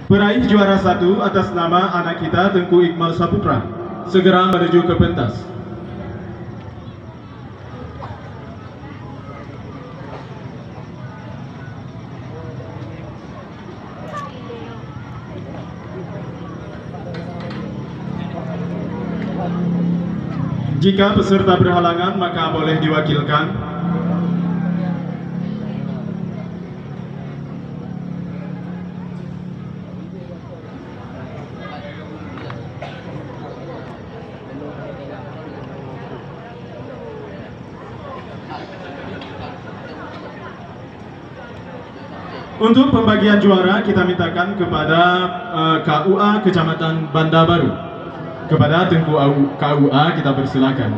Peraih juara 1 atas nama anak kita Tengku Iqmal Saputra segera menuju ke pentas. Jika peserta berhalangan maka boleh diwakilkan. Untuk pembagian juara kita mintakan kepada KUA Kecamatan Banda Baru. Kepada Tengku KUA kita persilakan.